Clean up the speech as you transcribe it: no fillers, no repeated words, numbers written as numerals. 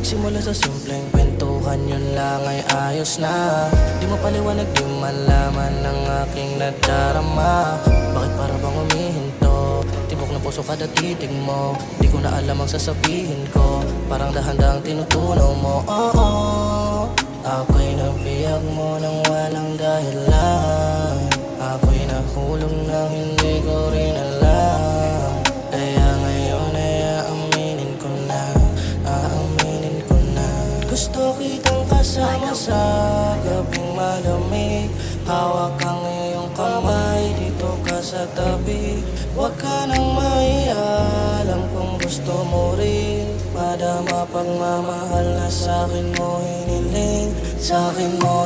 Nagsimula sa simpleng kwentuhan, yun lang ay ayos na. Di mo paliwanag, di malaman ng aking nadarama. Bakit para bang umihinto? Tibok ng puso kada titig mo. Di ko na alam ang sasabihin ko. Parang dahan-dahang tinutunaw mo. Ako'y nabiyak mo nang walang dahilan. Ako'y nahulog nang hindi ko rin alam. Kaya ngayon ay aaminin ko na. Gusto kitang kasama sa gabing malamig. Hawak ang iyong kamay, dito ka sa tabi. Huwag ka nang maialam kung gusto mo rin. Madama pagmamahal na sa'kin mo hiniling, sa'kin mo